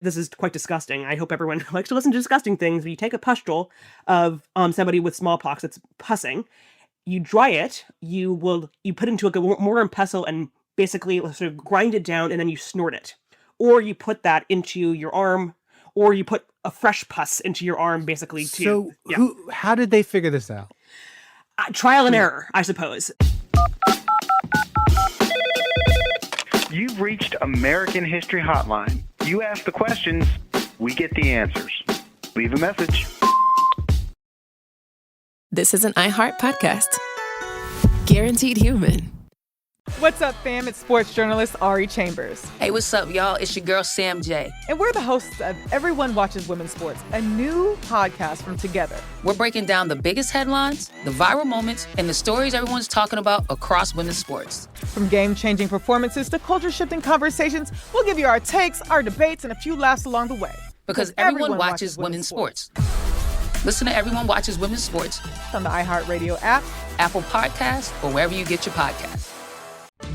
this is quite disgusting. I hope everyone likes to listen to disgusting things. You take a pustule of somebody with smallpox that's pussing, you dry it, you put it into a mortar and pestle and basically sort of grind it down, and then you snort it. Or you put that into your arm, or you put a fresh pus into your arm, basically, too. So how did they figure this out? Trial and error, I suppose. You've reached American History Hotline. You ask the questions, we get the answers. Leave a message. This is an iHeart podcast. Guaranteed human. What's up, fam? It's sports journalist Ari Chambers. Hey, what's up, y'all? It's your girl, Sam J. And we're the hosts of Everyone Watches Women's Sports, a new podcast from Together. We're breaking down the biggest headlines, the viral moments, and the stories everyone's talking about across women's sports. From game-changing performances to culture-shifting conversations, we'll give you our takes, our debates, and a few laughs along the way. Because everyone watches women's sports. Listen to Everyone Watches Women's Sports on the iHeartRadio app, Apple Podcasts, or wherever you get your podcasts.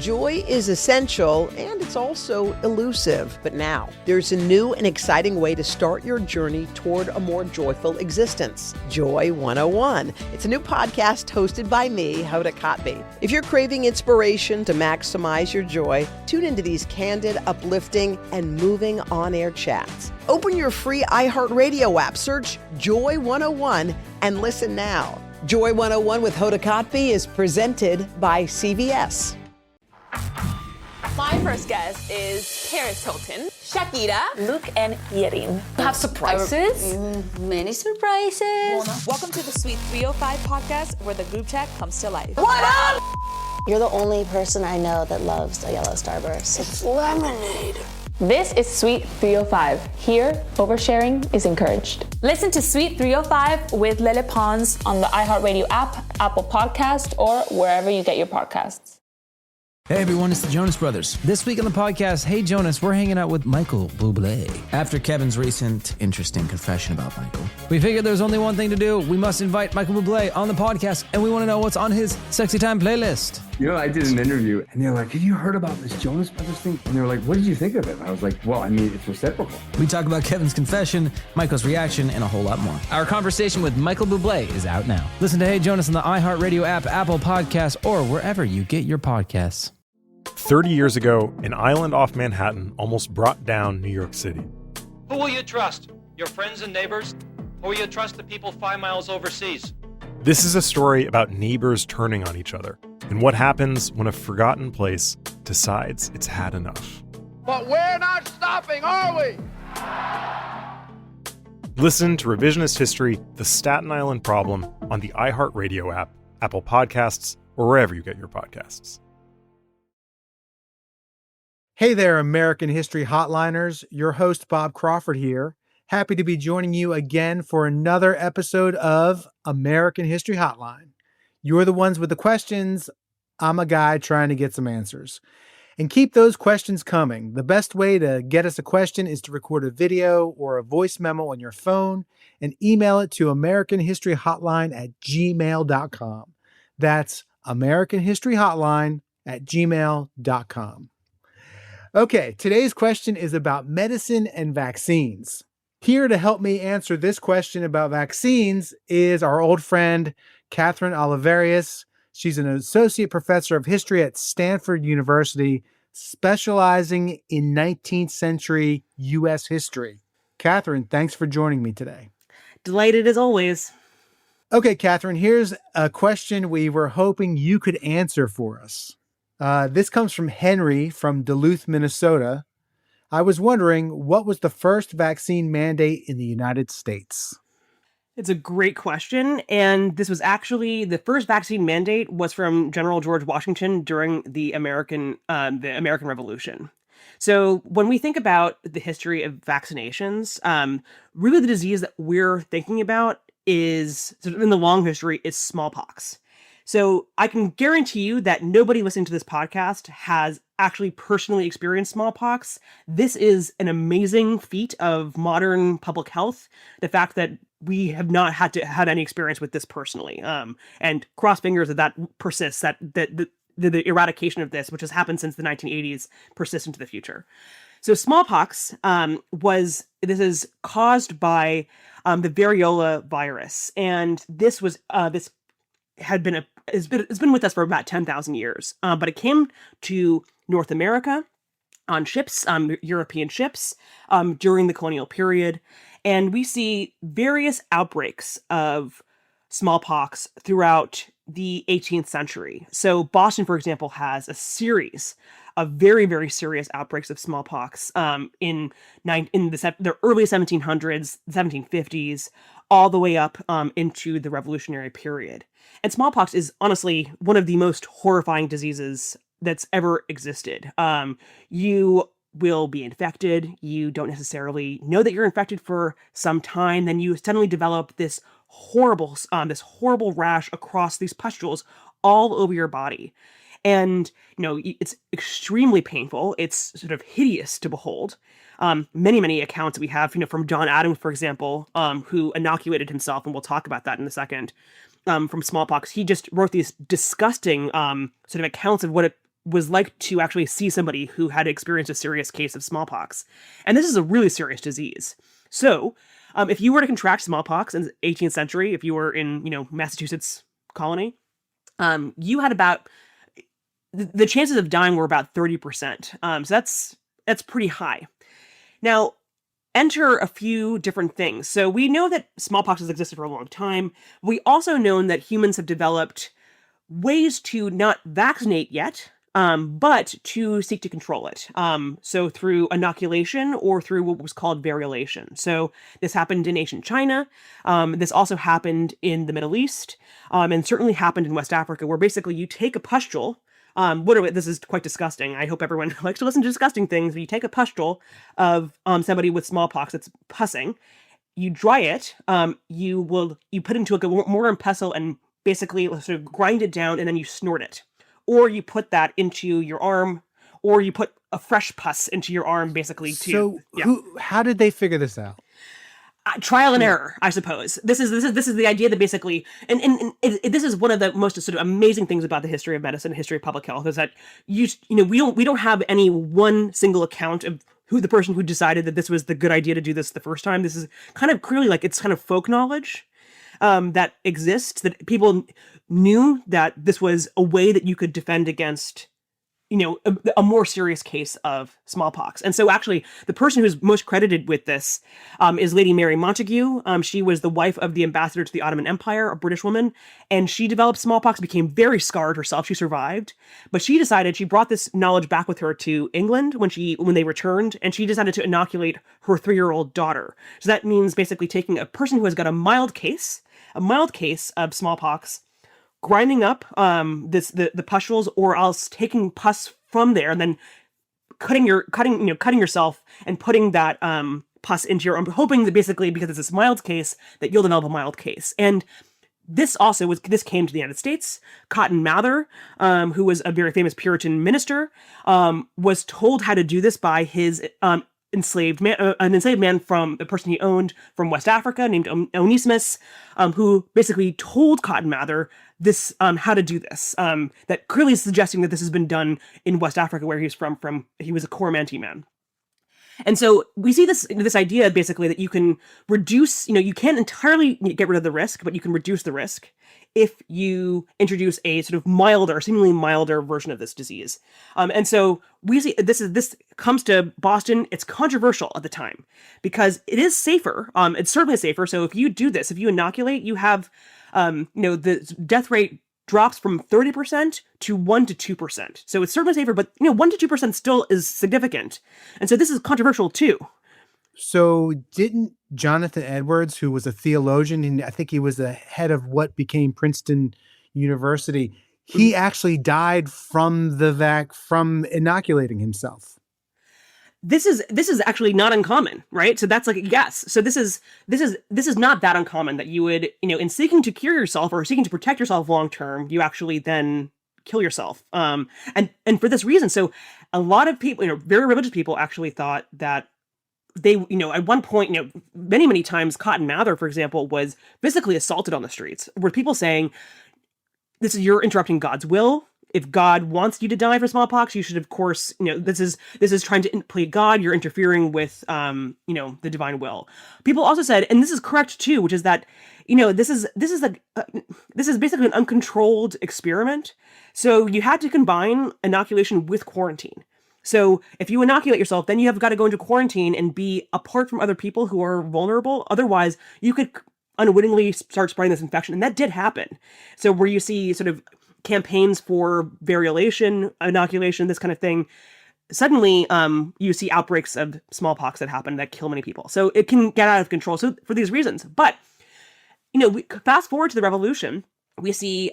Joy is essential, and it's also elusive. But now, there's a new and exciting way to start your journey toward a more joyful existence. Joy 101. It's a new podcast hosted by me, Hoda Kotb. If you're craving inspiration to maximize your joy, tune into these candid, uplifting, and moving on-air chats. Open your free iHeartRadio app, search Joy 101, and listen now. Joy 101 with Hoda Kotb is presented by CVS. My first guest is Paris Hilton, Shakira, Luke, and Yerin. Have surprises? Many surprises. Welcome to the Sweet 305 podcast, where the group chat comes to life. What up? You're the only person I know that loves a yellow Starburst. It's lemonade. This is Sweet 305. Here, oversharing is encouraged. Listen to Sweet 305 with Lele Pons on the iHeartRadio app, Apple Podcast, or wherever you get your podcasts. Hey everyone, it's the Jonas Brothers. This week on the podcast, Hey Jonas, we're hanging out with Michael Bublé. After Kevin's recent interesting confession about Michael, we figured there's only one thing to do. We must invite Michael Bublé on the podcast, and we want to know what's on his Sexy Time playlist. You know, I did an interview, and they're like, have you heard about this Jonas Brothers thing? And they were like, what did you think of it? And I was like, well, I mean, it's reciprocal. We talk about Kevin's confession, Michael's reaction, and a whole lot more. Our conversation with Michael Bublé is out now. Listen to Hey Jonas on the iHeartRadio app, Apple Podcasts, or wherever you get your podcasts. 30 years ago, an island off Manhattan almost brought down New York City. Who will you trust? Your friends and neighbors? Or will you trust the people 5 miles overseas? This is a story about neighbors turning on each other and what happens when a forgotten place decides it's had enough. But we're not stopping, are we? Listen to Revisionist History, The Staten Island Problem on the iHeartRadio app, Apple Podcasts, or wherever you get your podcasts. Hey there, American History Hotliners. Your host, Bob Crawford here. Happy to be joining you again for another episode of American History Hotline. You're the ones with the questions. I'm a guy trying to get some answers. And keep those questions coming. The best way to get us a question is to record a video or a voice memo on your phone and email it to americanhistoryhotline@gmail.com. That's americanhistoryhotline@gmail.com. Okay, today's question is about medicine and vaccines. Here to help me answer this question about vaccines is our old friend, Kathryn Olivarius. She's an associate professor of history at Stanford University, specializing in 19th century U.S. history. Kathryn, thanks for joining me today. Delighted as always. Okay, Kathryn, here's a question we were hoping you could answer for us. This comes from Henry from Duluth, Minnesota. I was wondering, what was the first vaccine mandate in the United States? It's a great question. And this was actually, the first vaccine mandate was from General George Washington during the American Revolution. So when we think about the history of vaccinations, really the disease that we're thinking about is, sort of in the long history, is smallpox. So I can guarantee you that nobody listening to this podcast has actually personally experienced smallpox. This is an amazing feat of modern public health. The fact that we have not had any experience with this personally, and cross fingers that persists, that the eradication of this, which has happened since the 1980s, persists into the future. So smallpox this is caused by the variola virus, and this has been with us for about 10,000 years. But it came to North America on ships, European ships, during the colonial period, and we see various outbreaks of smallpox throughout the 18th century. So Boston, for example, has a series of very, very serious outbreaks of smallpox in the early 1700s, 1750s, all the way up into the Revolutionary period. And smallpox is honestly one of the most horrifying diseases that's ever existed. You will be infected. You don't necessarily know that you're infected for some time. Then you suddenly develop this horrible rash across these pustules all over your body. And, it's extremely painful. It's sort of hideous to behold. Many, many accounts that we have, from John Adams, for example, who inoculated himself, and we'll talk about that in a second, from smallpox. He just wrote these disgusting sort of accounts of what it was like to actually see somebody who had experienced a serious case of smallpox. And this is a really serious disease. So if you were to contract smallpox in the 18th century, if you were in, Massachusetts colony, you had about, the chances of dying were about 30%. So that's pretty high. Now, enter a few different things. So we know that smallpox has existed for a long time. We also know that humans have developed ways to not vaccinate yet, but to seek to control it. So through inoculation or through what was called variolation. So this happened in ancient China. This also happened in the Middle East, and certainly happened in West Africa, where basically you take a pustule. This is quite disgusting. I hope everyone likes to listen to disgusting things. You take a pustule of somebody with smallpox that's pussing, you dry it, you put it into a mortar and pestle and basically sort of grind it down, and then you snort it. Or you put that into your arm, or you put a fresh pus into your arm, basically, too. So Yeah. how did they figure this out? Trial and error, I suppose. This is the idea that basically, and this is one of the most sort of amazing things about the history of medicine, history of public health, is that we don't have any one single account of who the person who decided that this was the good idea to do this the first time. This is kind of clearly like it's kind of folk knowledge that exists, that people knew that this was a way that you could defend against a more serious case of smallpox. And so actually the person who's most credited with this is Lady Mary Montagu. She was the wife of the ambassador to the Ottoman Empire, a British woman, and she developed smallpox, became very scarred herself. She survived, but she brought this knowledge back with her to England when they returned, and she decided to inoculate her 3-year-old daughter. So that means basically taking a person who has got a mild case of smallpox, grinding up the pustules, or else taking pus from there and then cutting yourself and putting that pus into your arm, hoping that basically, because it's this mild case, that you'll develop a mild case. And this came to the United States. Cotton Mather, who was a very famous Puritan minister, was told how to do this by his an enslaved man from the person he owned from West Africa named Onesimus, who basically told Cotton Mather this how to do this. That clearly is suggesting that this has been done in West Africa, where he's from. He was a Coromantee man. And so we see this idea basically that you can reduce, you can't entirely get rid of the risk, but you can reduce the risk if you introduce a sort of seemingly milder version of this disease. And so we see this comes to Boston. It's controversial at the time because it is safer. It's certainly safer. So if you do this, if you inoculate, you have, the death rate drops from 30% to 1 to 2%. So it's certainly safer, but 1 to 2% still is significant. And so this is controversial too. So didn't Jonathan Edwards, who was a theologian, and I think he was the head of what became Princeton University, he actually died from from inoculating himself. This is actually not uncommon, right? So that's like, yes. So this is not that uncommon that you would, in seeking to cure yourself or seeking to protect yourself long term, you actually then kill yourself. And for this reason, so a lot of people, very religious people actually thought that they, at one point, many, many times, Cotton Mather, for example, was physically assaulted on the streets. Were people saying, you're interrupting God's will. if God wants you to die for smallpox, you should, of course, this is trying to play God. You're interfering with, the divine will. People also said, and this is correct too, which is that, this is basically an uncontrolled experiment. So you had to combine inoculation with quarantine. So if you inoculate yourself, then you have got to go into quarantine and be apart from other people who are vulnerable. Otherwise, you could unwittingly start spreading this infection. And that did happen. So where you see sort of campaigns for variolation, inoculation, this kind of thing, suddenly you see outbreaks of smallpox that happen that kill many people. So it can get out of control. So for these reasons. But, we fast forward to the revolution, we see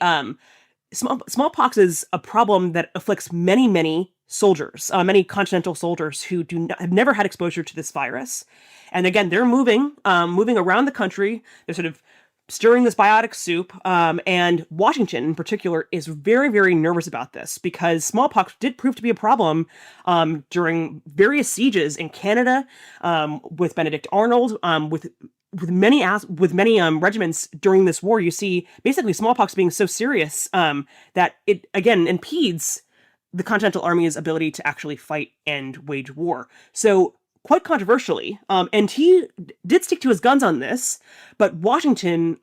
smallpox is a problem that afflicts many, many soldiers, many continental soldiers who have never had exposure to this virus. And again, they're moving around the country. They're sort of stirring this biotic soup. And Washington in particular is very, very nervous about this because smallpox did prove to be a problem during various sieges in Canada, with Benedict Arnold, with many regiments during this war. You see basically smallpox being so serious that it, again, impedes the Continental Army's ability to actually fight and wage war. So quite controversially, and he did stick to his guns on this, but Washington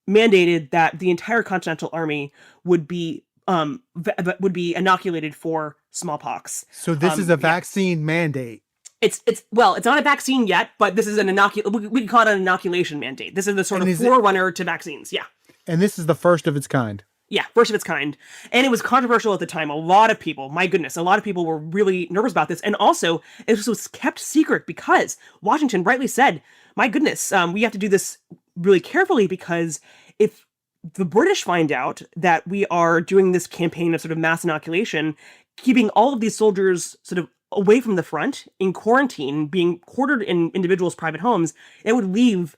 mandated that the entire Continental Army would be inoculated for smallpox. So this is a vaccine mandate. It's not a vaccine yet, but this is we can call it an inoculation mandate. This is the sort of forerunner to vaccines. Yeah. And this is the first of its kind. Yeah, first of its kind. And it was controversial at the time. A lot of people were really nervous about this. And also, it was kept secret because Washington rightly said, my goodness, we have to do this really carefully because if the British find out that we are doing this campaign of sort of mass inoculation, keeping all of these soldiers sort of away from the front, in quarantine, being quartered in individuals' private homes, it would leave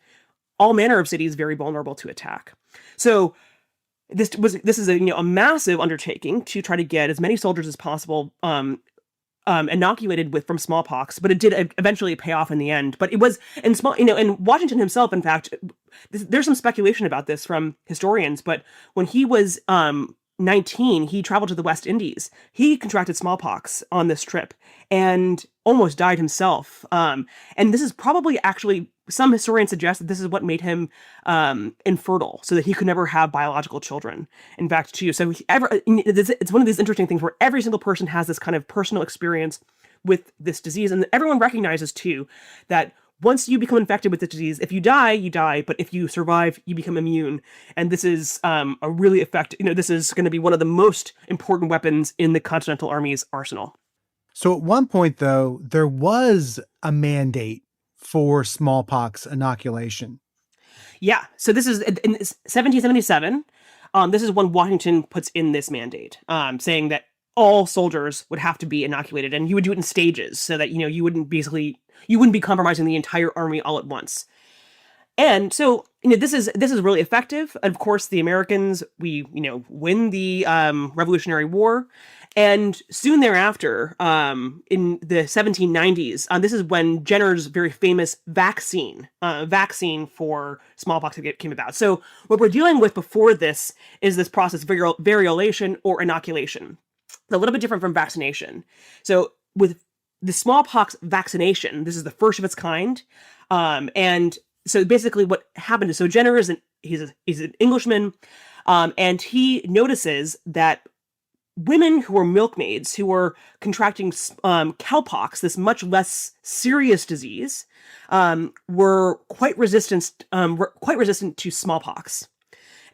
all manner of cities very vulnerable to attack. So this is a massive undertaking to try to get as many soldiers as possible inoculated from smallpox, but it did eventually pay off in the end. But it was and Washington himself, in fact, there's some speculation about this from historians, but when he was 19, he traveled to the West Indies. He contracted smallpox on this trip and almost died himself. And this is probably actually, some historians suggest that this is what made him infertile, so that he could never have biological children. In fact, too, so it's one of these interesting things where every single person has this kind of personal experience with this disease, and everyone recognizes too that once you become infected with the disease, if you die, you die. But if you survive, you become immune. And this is a really effective, this is going to be one of the most important weapons in the Continental Army's arsenal. So at one point, though, there was a mandate for smallpox inoculation. Yeah. So this is in 1777. This is when Washington puts in this mandate, saying that all soldiers would have to be inoculated, and you would do it in stages so that, you wouldn't be compromising the entire army all at once. And so, this is really effective. And of course, the Americans, we win the Revolutionary War. And soon thereafter, in the 1790s, this is when Jenner's very famous vaccine for smallpox came about. So what we're dealing with before this is this process of variolation or inoculation. It's a little bit different from vaccination. So with the smallpox vaccination, this is the first of its kind. And so basically what happened is, so Jenner he's an Englishman, and he notices that women who are milkmaids, who are contracting cowpox, this much less serious disease, were quite resistant to smallpox.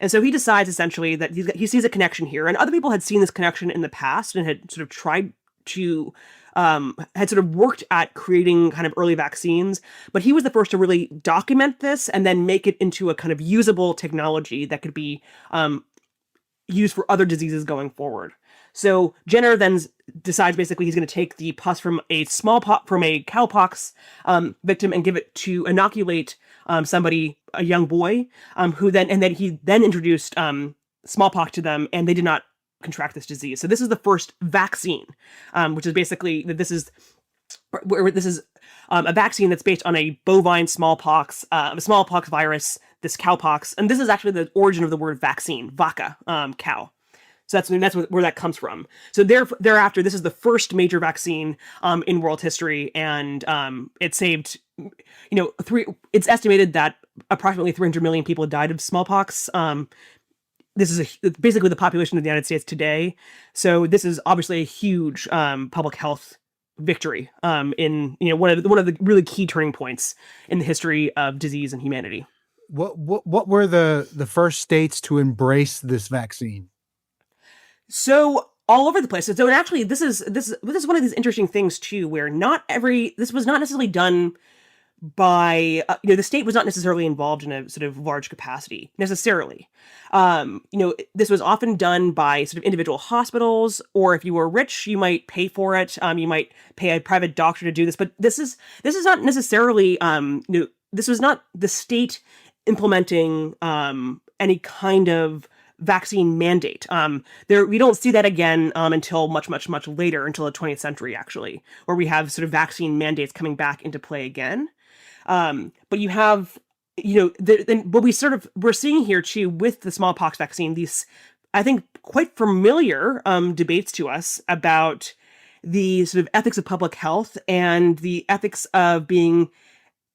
And so he decides essentially that he sees a connection here, and other people had seen this connection in the past and had sort of tried to had sort of worked at creating kind of early vaccines, but he was the first to really document this and then make it into a kind of usable technology that could be used for other diseases going forward. So Jenner then decides basically he's going to take the pus from a cowpox victim and give it to inoculate somebody, a young boy, he then introduced smallpox to them, and they did not contract this disease. So this is the first vaccine, which is basically that this is a vaccine that's based on a bovine smallpox virus, this cowpox, and this is actually the origin of the word vaccine, vaca, cow. So that's where that comes from. So thereafter, this is the first major vaccine in world history, and it saved, it's estimated that approximately 300 million people died of smallpox. This is basically the population of the United States today. So this is obviously a huge public health victory in one of the really key turning points in the history of disease and humanity. What were the first states to embrace this vaccine? So all over the place. So actually, this is one of these interesting things too, where this was not necessarily done by the state was not necessarily involved in a sort of large capacity necessarily. This was often done by sort of individual hospitals, or if you were rich, you might pay for it. You might pay a private doctor to do this, but this is not necessarily this was not the state implementing any kind of vaccine mandate. We don't see that again until much later, until the 20th century, actually, where we have sort of vaccine mandates coming back into play again. But you have, what we're seeing here too with the smallpox vaccine, these, I think, quite familiar debates to us about the sort of ethics of public health and the ethics of being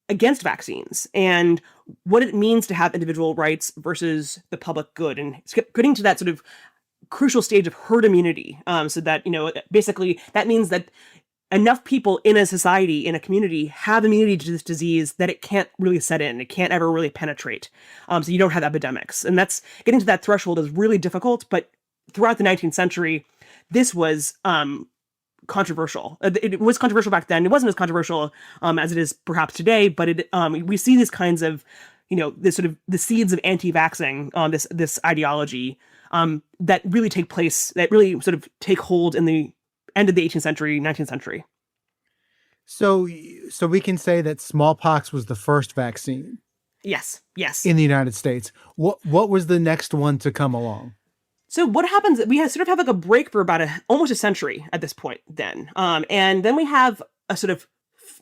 against vaccines and what it means to have individual rights versus the public good, and getting to that sort of crucial stage of herd immunity. So that, basically that means that enough people in a society, in a community, have immunity to this disease that it can't really set in. It can't ever really penetrate. So you don't have epidemics. And that's getting to that threshold is really difficult. But throughout the 19th century, this was controversial. It was controversial back then. It wasn't as controversial as it is perhaps today. But we see these kinds of, this sort of the seeds of anti-vaxxing on this ideology that really take place, that really sort of take hold in the end of the 18th century, 19th century. So we can say that smallpox was the first vaccine. Yes. In the United States. What was the next one to come along? So what happens, we sort of have like a break for about almost a century at this point then. And then we have a sort of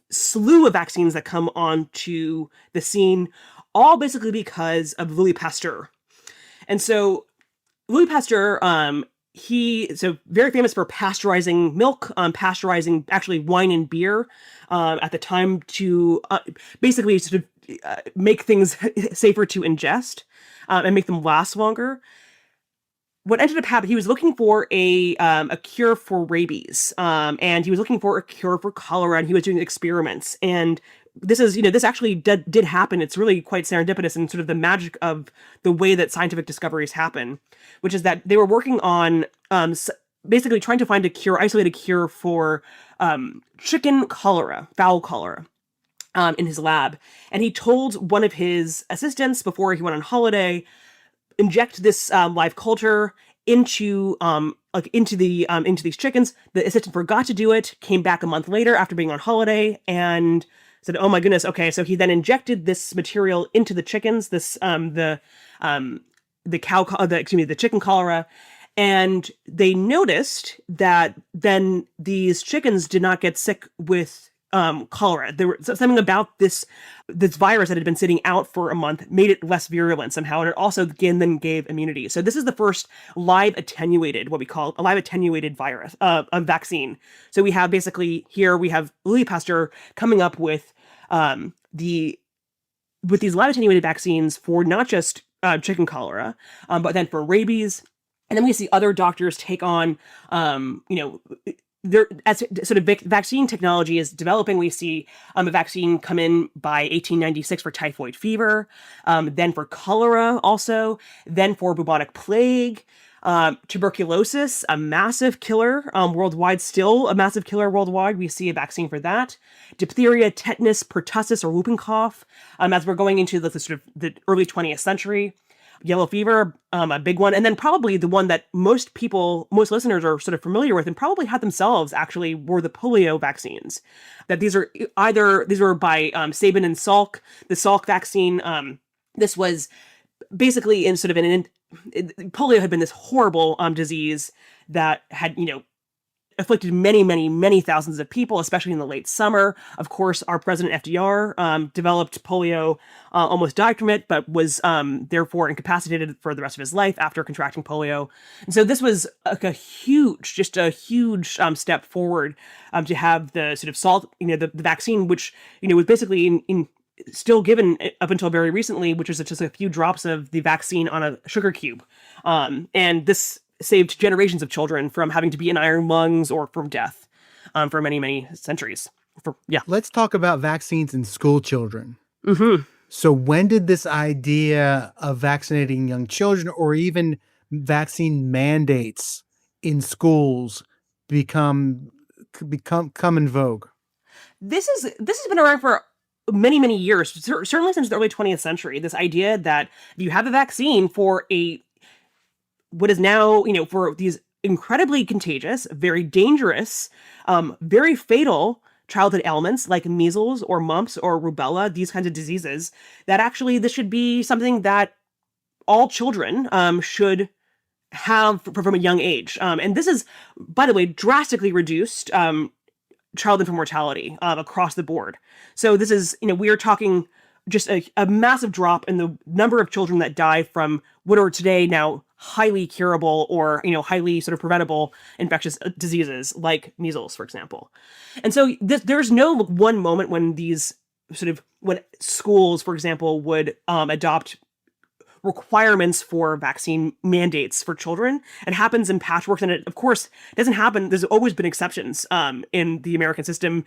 slew of vaccines that come onto the scene, all basically because of Louis Pasteur. And so Louis Pasteur, so very famous for pasteurizing milk, pasteurizing actually wine and beer at the time to basically sort of make things safer to ingest and make them last longer. What ended up happening, he was looking for a cure for rabies, and he was looking for a cure for cholera, and he was doing experiments. And this actually did happen. It's really quite serendipitous and sort of the magic of the way that scientific discoveries happen, which is that they were working on basically trying to find isolated cure for chicken cholera, fowl cholera, in his lab. And he told one of his assistants before he went on holiday, inject this live culture into these chickens. The assistant forgot to do it, came back a month later after being on holiday, and said, "Oh my goodness, okay." So he then injected this material into the chickens, the chicken cholera, and they noticed that then these chickens did not get sick with cholera. There was something about this virus that had been sitting out for a month made it less virulent somehow, and it also again then gave immunity. So this is the first live attenuated, what we call a live attenuated virus vaccine. So we have basically here we have Louis Pasteur coming up with these live attenuated vaccines for not just chicken cholera, but then for rabies. And then we see other doctors take on as sort of vaccine technology is developing. We see a vaccine come in by 1896 for typhoid fever, then for cholera also, then for bubonic plague, tuberculosis, a massive killer worldwide, still a massive killer worldwide. We see a vaccine for that. Diphtheria, tetanus, pertussis, or whooping cough, as we're going into the sort of the early 20th century. Yellow fever, a big one. And then probably the one that most listeners are sort of familiar with and probably had themselves actually were the polio vaccines. That these were by Sabin and Salk, the Salk vaccine. This was basically in sort of polio had been this horrible disease that had, afflicted many, many, many thousands of people, especially in the late summer. Of course, our President FDR developed polio, almost died from it, but was therefore incapacitated for the rest of his life after contracting polio. And so this was a huge step forward to have the sort of the vaccine, which, was basically still given up until very recently, which is just a few drops of the vaccine on a sugar cube. And this saved generations of children from having to be in iron lungs or from death for many, many centuries. Let's talk about vaccines in school children. Mm-hmm. So when did this idea of vaccinating young children or even vaccine mandates in schools come in vogue? This has been around for many, many years, certainly since the early 20th century. This idea that if you have a vaccine for what is now, for these incredibly contagious, very dangerous, very fatal childhood ailments like measles or mumps or rubella, these kinds of diseases, that actually this should be something that all children should have from a young age. And this is, by the way, drastically reduced child infant mortality across the board. So this is, we are talking just a massive drop in the number of children that die from what are today now highly curable or, highly sort of preventable infectious diseases like measles, for example. And so there's no one moment when when schools, for example, would adopt requirements for vaccine mandates for children. It happens in patchwork, and it, of course, doesn't happen. There's always been exceptions in the American system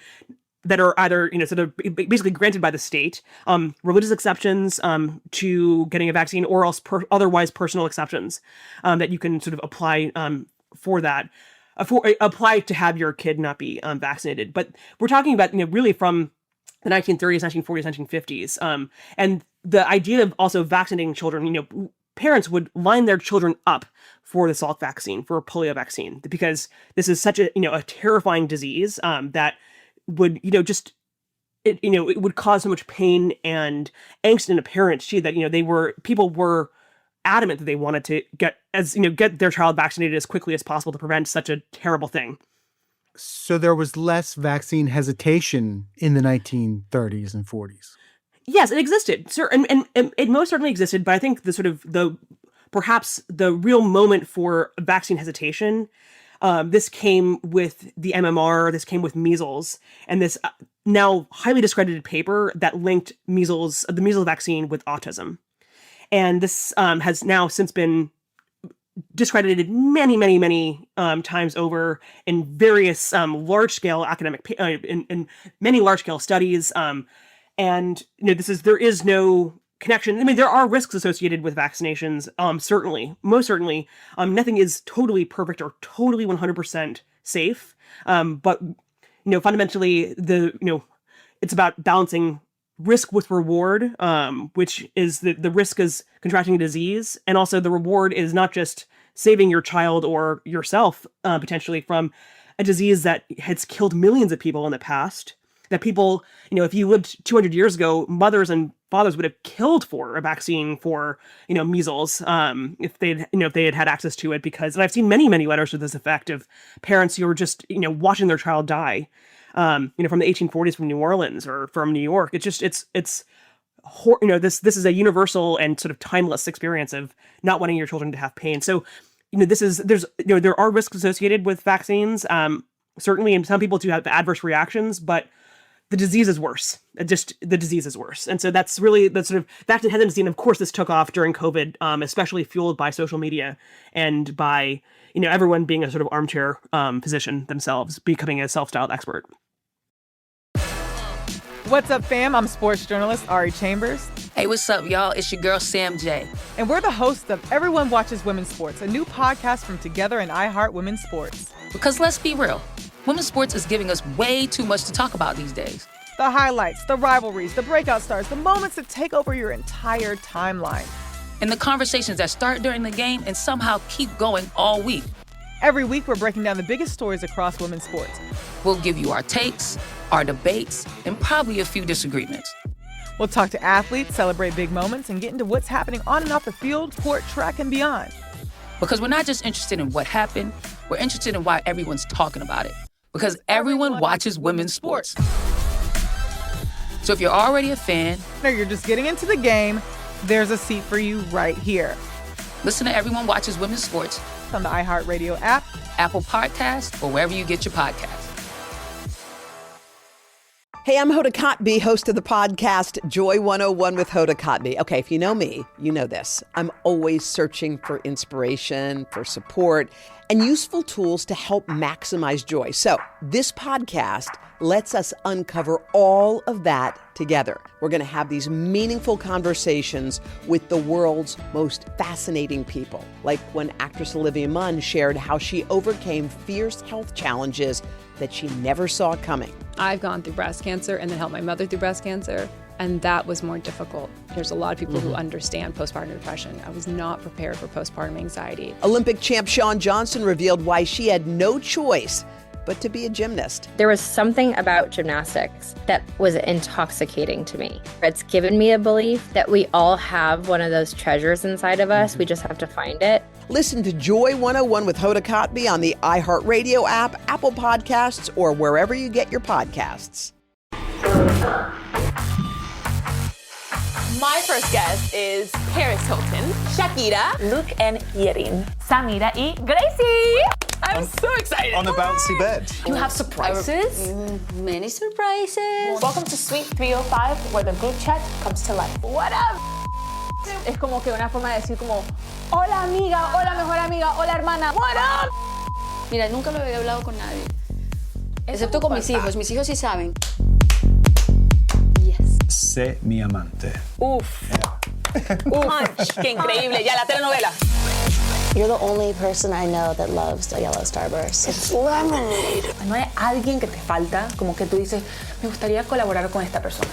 that are either, sort of basically granted by the state, religious exceptions to getting a vaccine, or else otherwise personal exceptions that you can sort of apply for that, apply to have your kid not be vaccinated. But we're talking about, really from the 1930s, 1940s, 1950s. And the idea of also vaccinating children, parents would line their children up for the Salk vaccine, for a polio vaccine, because this is such a terrifying disease that would, it would cause so much pain and angst in a parent too, that, people were adamant that they wanted to get their child vaccinated as quickly as possible to prevent such a terrible thing. So there was less vaccine hesitation in the 1930s and 40s. Yes, it existed. And it most certainly existed, but I think perhaps the real moment for vaccine hesitation, this came with the MMR, this came with measles, and this now highly discredited paper that linked the measles vaccine with autism. And this has now since been discredited many, many, many times over in various large-scale academic in many large-scale studies. And there is no connection. I mean, there are risks associated with vaccinations. Certainly, most certainly, nothing is totally perfect or totally 100% safe. But fundamentally, it's about balancing risk with reward, which is the risk is contracting a disease, and also the reward is not just saving your child or yourself potentially from a disease that has killed millions of people in the past. That people, if you lived 200 years ago, mothers and fathers would have killed for a vaccine for, measles, if they had access to it. And I've seen many, many letters to this effect of parents who were just, watching their child die, from the 1840s from New Orleans or from New York. It's just, this is a universal and sort of timeless experience of not wanting your children to have pain. So, there are risks associated with vaccines, certainly, and some people do have adverse reactions, but the disease is worse. The disease is worse. And so that's really the sort of vaccine hesitancy. And of course, this took off during COVID, especially fueled by social media and by, everyone being a sort of armchair physician themselves, becoming a self-styled expert. What's up, fam? I'm sports journalist Ari Chambers. Hey, what's up, y'all? It's your girl, Sam J. And we're the hosts of Everyone Watches Women's Sports, a new podcast from Together and iHeart Women's Sports. Because let's be real, women's sports is giving us way too much to talk about these days. The highlights, the rivalries, the breakout stars, the moments that take over your entire timeline. And the conversations that start during the game and somehow keep going all week. Every week, we're breaking down the biggest stories across women's sports. We'll give you our takes, our debates, and probably a few disagreements. We'll talk to athletes, celebrate big moments, and get into what's happening on and off the field, court, track, and beyond. Because we're not just interested in what happened, we're interested in why everyone's talking about it. Because everyone watches women's sports. So if you're already a fan, or you're just getting into the game, there's a seat for you right here. Listen to Everyone Watches Women's Sports on the iHeartRadio app, Apple Podcasts, or wherever you get your podcasts. Hey, I'm Hoda Kotb, host of the podcast Joy 101 with Hoda Kotb. Okay, if you know me, you know this. I'm always searching for inspiration, for support, and useful tools to help maximize joy. So this podcast lets us uncover all of that together. We're going to have these meaningful conversations with the world's most fascinating people, like when actress Olivia Munn shared how she overcame fierce health challenges that she never saw coming. I've gone through breast cancer and then helped my mother through breast cancer, and that was more difficult. There's a lot of people who understand postpartum depression. I was not prepared for postpartum anxiety. Olympic champ Shawn Johnson revealed why she had no choice but to be a gymnast. There was something about gymnastics that was intoxicating to me. It's given me a belief that we all have one of those treasures inside of us. We just have to find it. Listen to Joy 101 with Hoda Kotb on the iHeartRadio app, Apple Podcasts, or wherever you get your podcasts. My first guest is Paris Hilton, Shakira, Luke and Yerin, Samira y Gracie. I'm so excited. On a bouncy bed. You have surprises? Many surprises. Welcome to Suite 305, where the group chat comes to life. What up? Es como que una forma de decir como, hola amiga, hola mejor amiga, hola hermana, what up? Mira, nunca lo había hablado con nadie. Excepto con mis hijos. Mis hijos sí saben. Yes. Sé mi amante. Uf. Punch. Qué increíble. Ya la telenovela. You're the only person I know that loves a yellow starburst. It's lemonade. No hay alguien que te falta, como que tú dices, me gustaría colaborar con esta persona.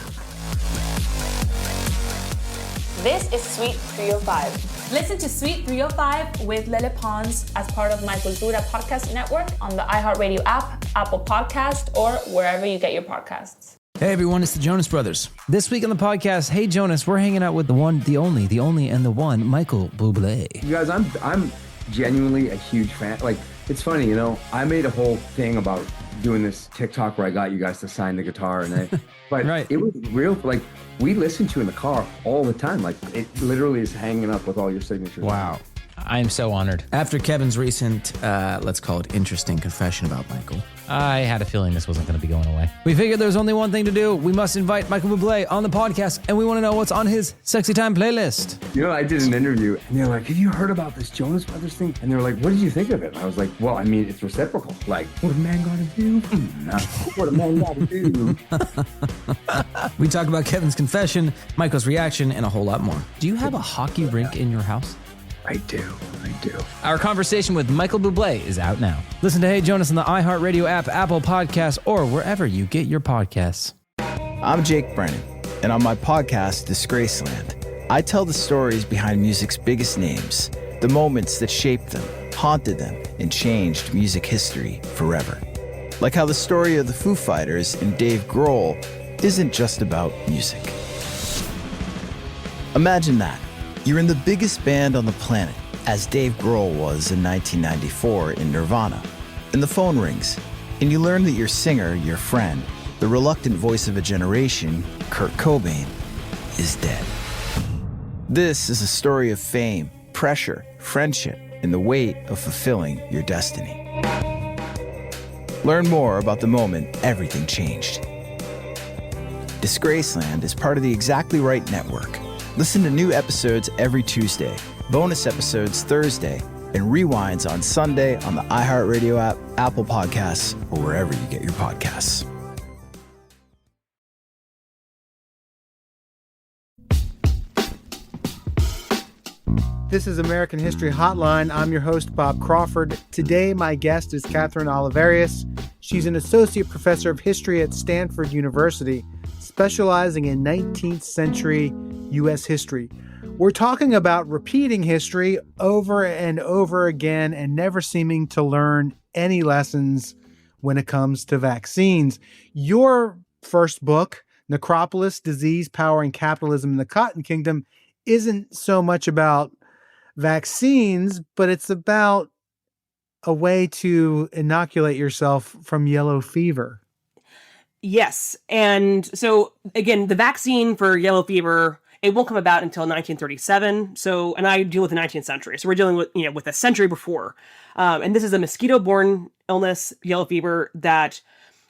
This is Suite 305. Listen to Suite 305 with Lele Pons as part of My Cultura podcast network on the iHeartRadio app, Apple Podcast, or wherever you get your podcasts. Hey everyone, it's the Jonas Brothers. This week on the podcast, Hey Jonas, we're hanging out with the one, the only, and the one, Michael Bublé. You guys, I'm genuinely a huge fan. Like, it's funny, you know, I made a whole thing about doing this TikTok where I got you guys to sign the guitar, but right. It was real. Like, we listen to you in the car all the time. Like, it literally is hanging up with all your signatures. Wow. I am so honored. After Kevin's recent, let's call it interesting confession about Michael, I had a feeling this wasn't going to be going away. We figured there was only one thing to do. We must invite Michael Bublé on the podcast, and we want to know what's on his Sexy Time playlist. You know, I did an interview, and they're like, have you heard about this Jonas Brothers thing? And they're like, what did you think of it? And I was like, well, I mean, it's reciprocal. Like, what a man got to do? What a man got to do? We talk about Kevin's confession, Michael's reaction, and a whole lot more. Do you have a hockey rink in your house? I do. Our conversation with Michael Bublé is out now. Listen to Hey Jonas on the iHeartRadio app, Apple Podcasts, or wherever you get your podcasts. I'm Jake Brennan, and on my podcast, Disgraceland, I tell the stories behind music's biggest names, the moments that shaped them, haunted them, and changed music history forever. Like how the story of the Foo Fighters and Dave Grohl isn't just about music. Imagine that. You're in the biggest band on the planet, as Dave Grohl was in 1994 in Nirvana. And the phone rings, and you learn that your singer, your friend, the reluctant voice of a generation, Kurt Cobain, is dead. This is a story of fame, pressure, friendship, and the weight of fulfilling your destiny. Learn more about the moment everything changed. Disgraceland is part of the Exactly Right Network. Listen to new episodes every Tuesday, bonus episodes Thursday, and rewinds on Sunday on the iHeartRadio app, Apple Podcasts, or wherever you get your podcasts. This is American History Hotline. I'm your host, Bob Crawford. Today, my guest is Kathryn Olivarius. She's an associate professor of history at Stanford University, specializing in 19th century U.S. history. We're talking about repeating history over and over again and never seeming to learn any lessons when it comes to vaccines. Your first book, Necropolis, Disease, Power, and Capitalism in the Cotton Kingdom, isn't so much about vaccines, but it's about a way to inoculate yourself from yellow fever. Yes. And so, again, the vaccine for yellow fever, it won't come about until 1937. So, and I deal with the 19th century. So we're dealing with, with a century before. And this is a mosquito-borne illness, yellow fever, that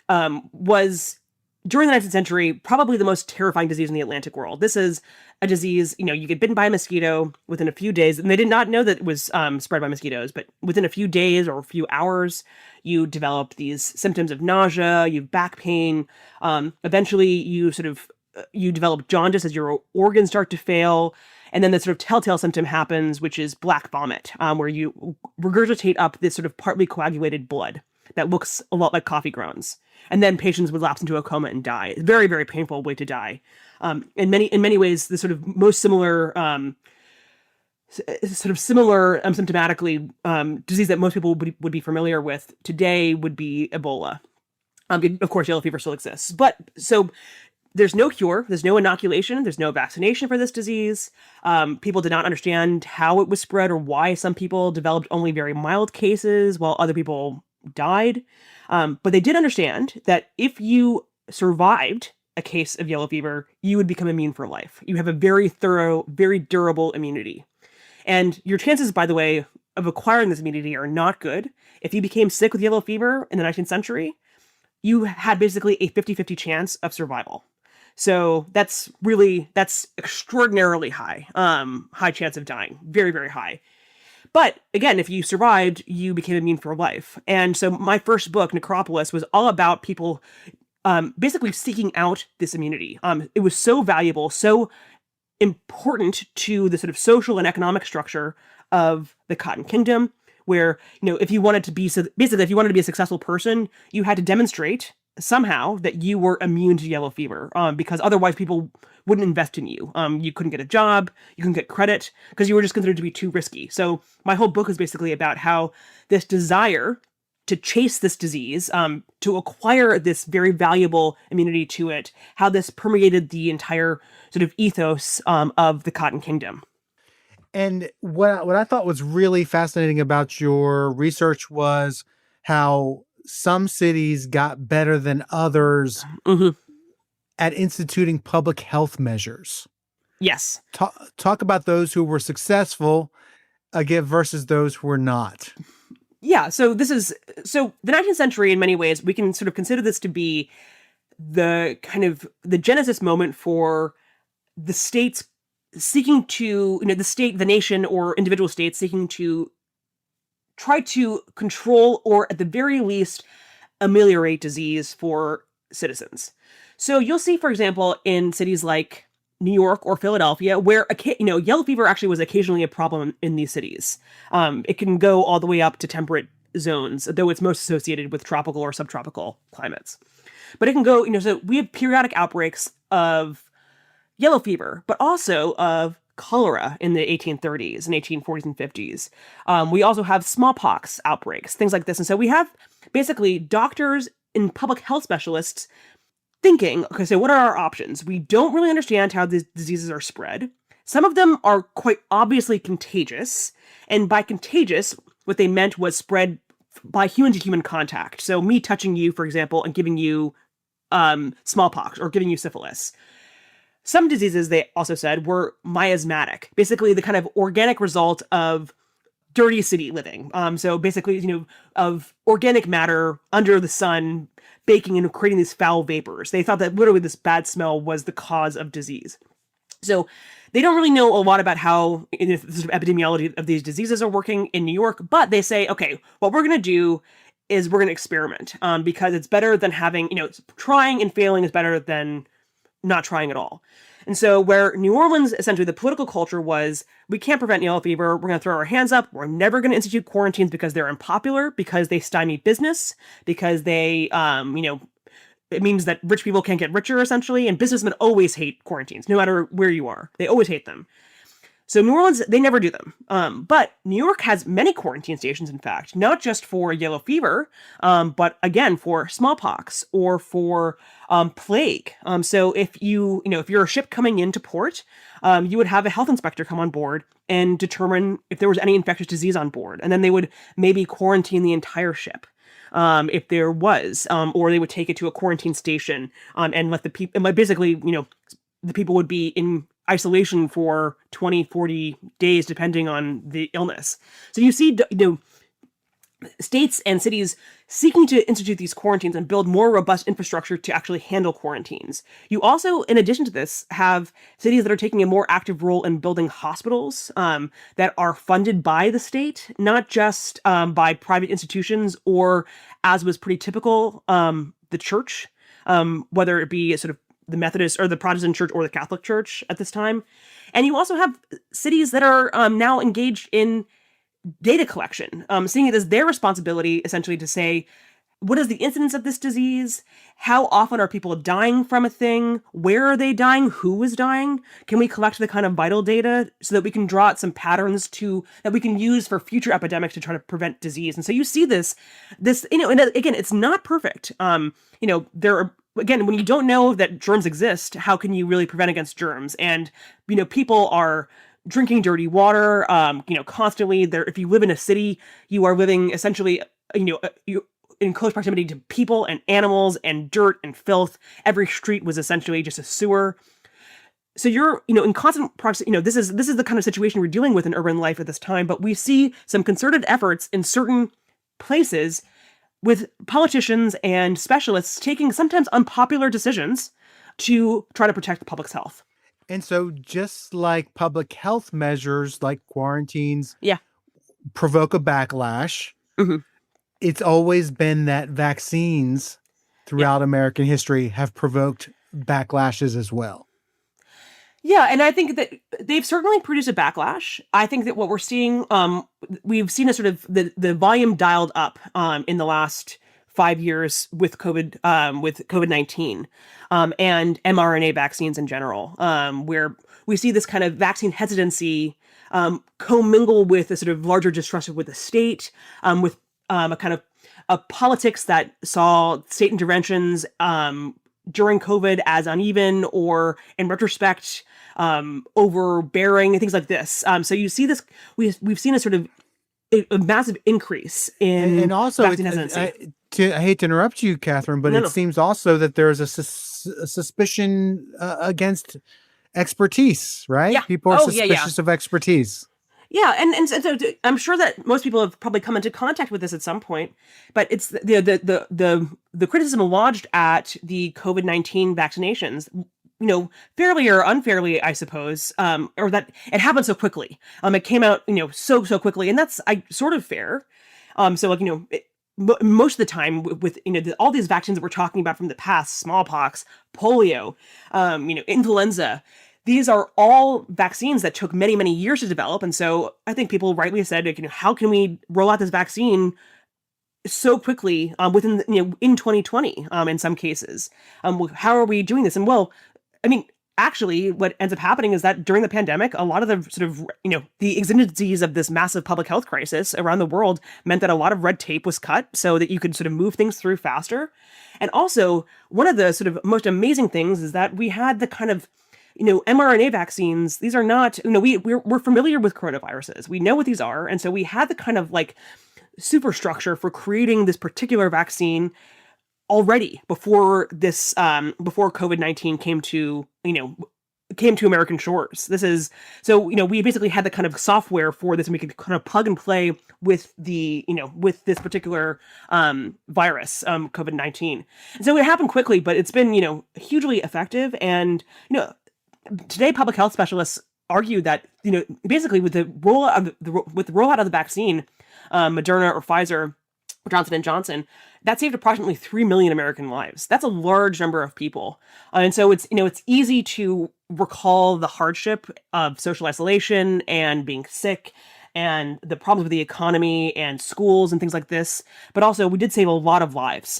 was, during the 19th century, probably the most terrifying disease in the Atlantic world. This is a disease, you get bitten by a mosquito within a few days, and they did not know that it was spread by mosquitoes, but within a few days or a few hours, you developed these symptoms of nausea, you have back pain. Eventually, you develop jaundice as your organs start to fail. And then the sort of telltale symptom happens, which is black vomit, where you regurgitate up this sort of partly coagulated blood that looks a lot like coffee grounds. And then patients would lapse into a coma and die. Very, very painful way to die. In many ways, the sort of most similar, symptomatically disease that most people would be familiar with today would be Ebola. Of course, yellow fever still exists. But so there's no cure, there's no inoculation, there's no vaccination for this disease. People did not understand how it was spread or why some people developed only very mild cases while other people died. But they did understand that if you survived a case of yellow fever, you would become immune for life. You have a very thorough, very durable immunity. And your chances, by the way, of acquiring this immunity are not good. If you became sick with yellow fever in the 19th century, you had basically a 50-50 chance of survival. So that's extraordinarily high, high chance of dying, very, very high. But again, if you survived, you became immune for life. And so my first book, Necropolis, was all about people basically seeking out this immunity. It was so valuable, so important to the sort of social and economic structure of the Cotton Kingdom, where, if you wanted to be a successful person, you had to demonstrate somehow that you were immune to yellow fever, because otherwise people wouldn't invest in you. You couldn't get a job, you couldn't get credit, because you were just considered to be too risky. So my whole book is basically about how this desire to chase this disease, to acquire this very valuable immunity to it, how this permeated the entire sort of ethos of the Cotton Kingdom. And what I thought was really fascinating about your research was how some cities got better than others at instituting public health measures. Yes. Talk about those who were successful again versus those who were not. Yeah, so the 19th century, in many ways, we can sort of consider this to be the genesis moment for the states seeking to, the nation or individual states seeking to try to control or at the very least ameliorate disease for citizens. So you'll see, for example, in cities like New York or Philadelphia, where yellow fever actually was occasionally a problem in these cities. It can go all the way up to temperate zones, though it's most associated with tropical or subtropical climates. But it can go, so we have periodic outbreaks of yellow fever, but also of cholera in the 1830s and 1840s and 50s. We also have smallpox outbreaks, things like this. And so we have basically doctors and public health specialists thinking, okay, so what are our options? We don't really understand how these diseases are spread. Some of them are quite obviously contagious. And by contagious, what they meant was spread by human-to-human contact. So me touching you, for example, and giving you smallpox or giving you syphilis. Some diseases, they also said, were miasmatic, basically the kind of organic result of dirty city living. So basically, of organic matter under the sun baking and creating these foul vapors. They thought that literally this bad smell was the cause of disease. So they don't really know a lot about how the sort of epidemiology of these diseases are working in New York, but they say, okay, what we're going to do is we're going to experiment, because it's better than having, trying and failing is better than not trying at all. And so where New Orleans, essentially the political culture was, we can't prevent yellow fever, we're going to throw our hands up, we're never going to institute quarantines because they're unpopular, because they stymie business, because they, it means that rich people can't get richer, essentially, and businessmen always hate quarantines, no matter where you are. They always hate them. So New Orleans, they never do them. But New York has many quarantine stations, in fact, not just for yellow fever, but again, for smallpox or for plague. So if if you're a ship coming into port, you would have a health inspector come on board and determine if there was any infectious disease on board. And then they would maybe quarantine the entire ship. If there was, or they would take it to a quarantine station, and let the people, basically, the people would be in isolation for 20, 40 days, depending on the illness. So you see, states and cities seeking to institute these quarantines and build more robust infrastructure to actually handle quarantines. You also, in addition to this, have cities that are taking a more active role in building hospitals that are funded by the state, not just by private institutions or, as was pretty typical, the church, whether it be sort of the Methodist or the Protestant church or the Catholic church at this time. And you also have cities that are now engaged in data collection, seeing it as their responsibility essentially to say, what is the incidence of this disease? How often are people dying from a thing? Where are they dying? Who is dying? Can we collect the kind of vital data so that we can draw out some patterns that we can use for future epidemics to try to prevent disease? And so you see this, and again, it's not perfect. There are, again, when you don't know that germs exist, how can you really prevent against germs? And, people are drinking dirty water, constantly. If you live in a city, you are living essentially, you in close proximity to people and animals and dirt and filth. Every street was essentially just a sewer. So you're, in constant proximity. This is the kind of situation we're dealing with in urban life at this time. But we see some concerted efforts in certain places with politicians and specialists taking sometimes unpopular decisions to try to protect the public's health. And so just like public health measures like quarantines provoke a backlash, it's always been that vaccines throughout American history have provoked backlashes as well. Yeah, and I think that they've certainly produced a backlash. I think that what we're seeing, we've seen a sort of the volume dialed up in the last 5 years with COVID-19 and mRNA vaccines in general, where we see this kind of vaccine hesitancy commingle with a sort of larger distrust with the state, with a kind of a politics that saw state interventions during COVID as uneven or, in retrospect, overbearing and things like this. So you see this. We've seen a sort of a massive increase in and also vaccine hesitancy. I hate to interrupt you, Kathryn, but it seems also that there's a suspicion against expertise, right? Yeah. People are suspicious of expertise. Yeah, and so I'm sure that most people have probably come into contact with this at some point, but it's the criticism lodged at the COVID-19 vaccinations, fairly or unfairly, I suppose, or that it happened so quickly. It came out, so quickly, and that's sort of fair. Most of the time with all these vaccines that we're talking about from the past, smallpox, polio, influenza. These are all vaccines that took many, many years to develop. And so I think people rightly said, how can we roll out this vaccine so quickly within, in 2020 in some cases? How are we doing this? And actually what ends up happening is that during the pandemic, a lot of the sort of, the exigencies of this massive public health crisis around the world meant that a lot of red tape was cut so that you could sort of move things through faster. And also one of the sort of most amazing things is that we had the kind of, mRNA vaccines. These are not, we're familiar with coronaviruses. We know what these are. And so we had the kind of like superstructure for creating this particular vaccine already before this, before COVID-19 came to American shores. This is, so, we basically had the kind of software for this and we could kind of plug and play with the, with this particular virus, COVID-19. And so it happened quickly, but it's been, hugely effective. And, today, public health specialists argue that, basically with the rollout of the vaccine, Moderna or Pfizer, or Johnson & Johnson, that saved approximately 3 million American lives. That's a large number of people. And so it's, it's easy to recall the hardship of social isolation and being sick and the problems with the economy and schools and things like this. But also, we did save a lot of lives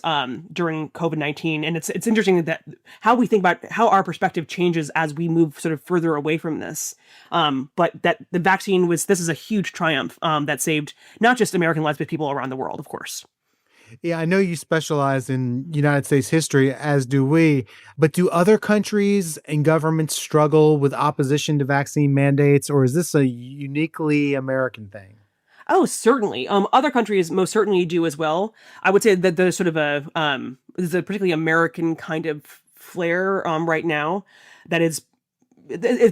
during COVID-19, and it's interesting that how we think about how our perspective changes as we move sort of further away from this. But that the vaccine this is a huge triumph that saved not just American lives, but people around the world, of course. Yeah, I know you specialize in United States history, as do we, but do other countries and governments struggle with opposition to vaccine mandates, or is this a uniquely American thing? Oh, certainly. Other countries most certainly do as well. I would say that there's sort of there's a particularly American kind of flair right now that it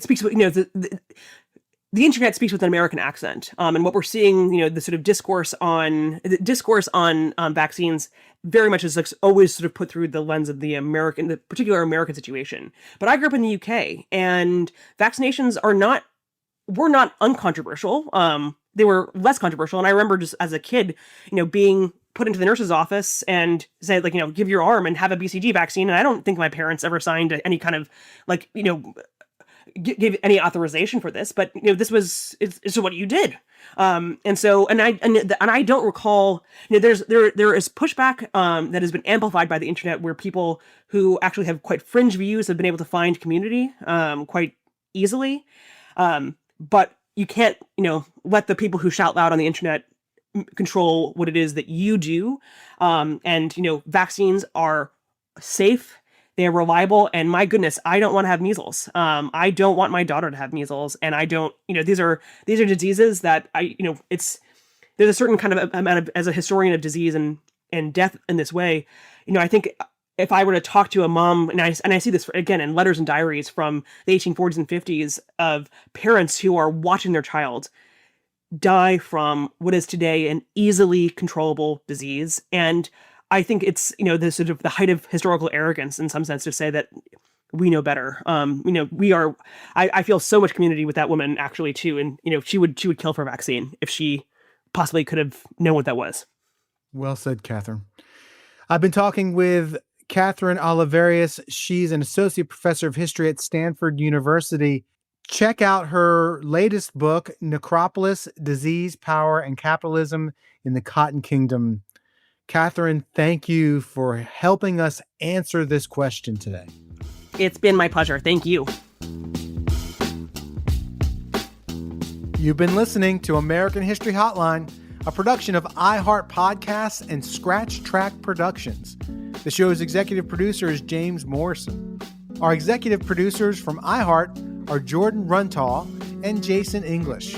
speaks, the internet speaks with an American accent, and what we're seeing, the sort of discourse on vaccines very much is like always sort of put through the lens of the particular American situation. But I grew up in the UK, and vaccinations were not uncontroversial. They were less controversial, and I remember just as a kid, being put into the nurse's office and say, like, give your arm and have a BCG vaccine, and I don't think my parents ever signed any kind of gave any authorization for this, but this is what you did, and I don't recall. There is pushback that has been amplified by the internet, where people who actually have quite fringe views have been able to find community quite easily, but you can't let the people who shout loud on the internet control what it is that you do, and vaccines are safe. They're reliable, and my goodness, I don't want to have measles. I don't want my daughter to have measles, and I don't. These are diseases that there's a certain kind of amount of, as a historian of disease and death in this way. I think if I were to talk to a mom, and I see this again in letters and diaries from the 1840s and 50s of parents who are watching their child die from what is today an easily controllable disease, and I think it's, the sort of the height of historical arrogance in some sense to say that we know better. I feel so much community with that woman actually too. And, she would kill for a vaccine if she possibly could have known what that was. Well said, Kathryn. I've been talking with Kathryn Olivarius. She's an associate professor of history at Stanford University. Check out her latest book, Necropolis, Disease, Power, and Capitalism in the Cotton Kingdom. Kathryn, thank you for helping us answer this question today. It's been my pleasure. Thank you. You've been listening to American History Hotline, a production of iHeart Podcasts and Scratch Track Productions. The show's executive producer is James Morrison. Our executive producers from iHeart are Jordan Runtall and Jason English.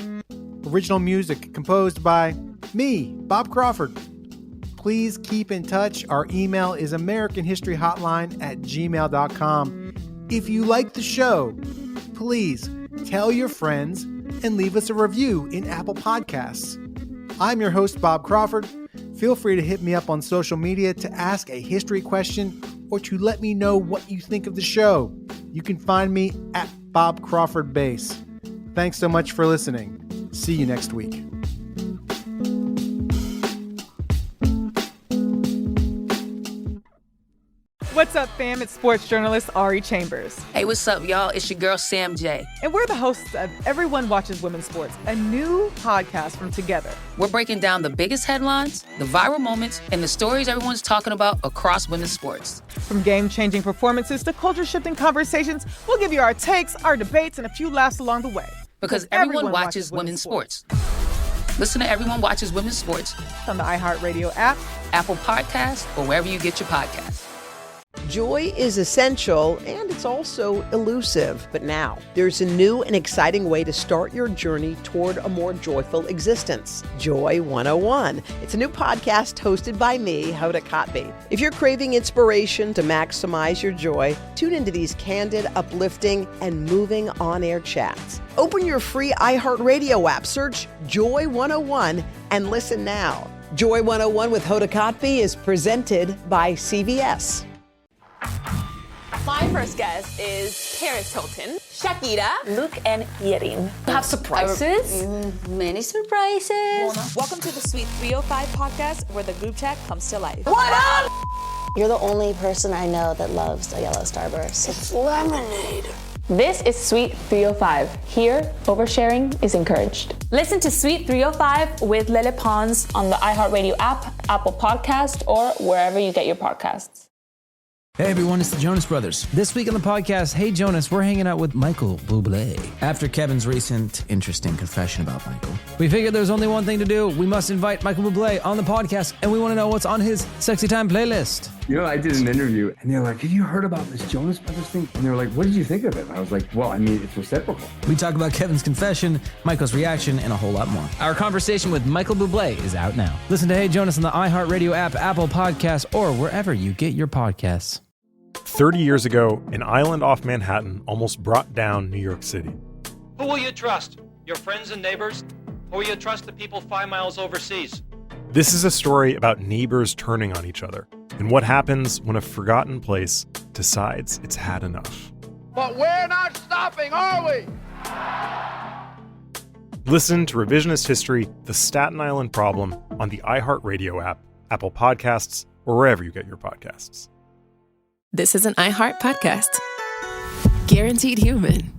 Original music composed by me, Bob Crawford. Please keep in touch. Our email is americanhistoryhotline@gmail.com. If you like the show, please tell your friends and leave us a review in Apple Podcasts. I'm your host, Bob Crawford. Feel free to hit me up on social media to ask a history question or to let me know what you think of the show. You can find me at Bob Crawford Base. Thanks so much for listening. See you next week. What's up, fam? It's sports journalist Ari Chambers. Hey, what's up, y'all? It's your girl, Sam J. And we're the hosts of Everyone Watches Women's Sports, a new podcast from Together. We're breaking down the biggest headlines, the viral moments, and the stories everyone's talking about across women's sports. From game-changing performances to culture-shifting conversations, we'll give you our takes, our debates, and a few laughs along the way. Because everyone watches women's sports. Listen to Everyone Watches Women's Sports on the iHeartRadio app, Apple Podcasts, or wherever you get your podcasts. Joy is essential, and it's also elusive. But now, there's a new and exciting way to start your journey toward a more joyful existence. Joy 101. It's a new podcast hosted by me, Hoda Kotb. If you're craving inspiration to maximize your joy, tune into these candid, uplifting, and moving on-air chats. Open your free iHeartRadio app, search Joy 101, and listen now. Joy 101 with Hoda Kotb is presented by CVS. My first guest is Paris Hilton, Shakira, Luke, and Yerin. Have surprises? Many surprises. Welcome to the Sweet 305 podcast, where the group chat comes to life. What up? You're the only person I know that loves a yellow starburst. It's lemonade. This is Suite 305. Here, oversharing is encouraged. Listen to Suite 305 with Lily Pons on the iHeartRadio app, Apple Podcast, or wherever you get your podcasts. Hey everyone, it's the Jonas Brothers. This week on the podcast, Hey Jonas, we're hanging out with Michael Bublé. After Kevin's recent interesting confession about Michael, we figured there's only one thing to do. We must invite Michael Bublé on the podcast, and we want to know what's on his Sexy Time playlist. You know, I did an interview, and they're like, have you heard about this Jonas Brothers thing? And they were like, what did you think of it? And I was like, well, I mean, it's reciprocal. We talk about Kevin's confession, Michael's reaction, and a whole lot more. Our conversation with Michael Bublé is out now. Listen to Hey Jonas on the iHeartRadio app, Apple Podcasts, or wherever you get your podcasts. 30 years ago, an island off Manhattan almost brought down New York City. Who will you trust? Your friends and neighbors? Or will you trust the people 5 miles overseas? This is a story about neighbors turning on each other and what happens when a forgotten place decides it's had enough. But we're not stopping, are we? Listen to Revisionist History, The Staten Island Problem on the iHeartRadio app, Apple Podcasts, or wherever you get your podcasts. This is an iHeart podcast. Guaranteed Human.